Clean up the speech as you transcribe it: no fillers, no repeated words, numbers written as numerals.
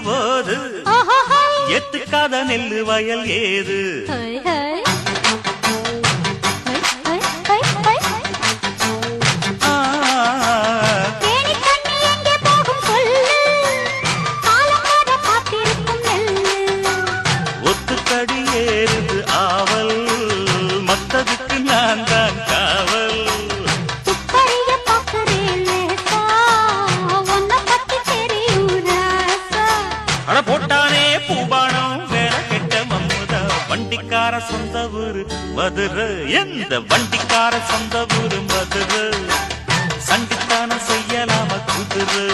போது எத்துக்காத நெல்லு வயல் ஏது ஒத்துக்கடி ஏறுது ஆவல் மத்ததுக்கு நான் தான் காவல் போட்டானே பூபானம் வேற கெட்ட மம்முதா வண்டிக்கார சொந்த ஊரு மதுரை எந்த வண்டிக்கார சொந்த ஊரு மதுரை சண்டித்தான செய்யலாம குதிரை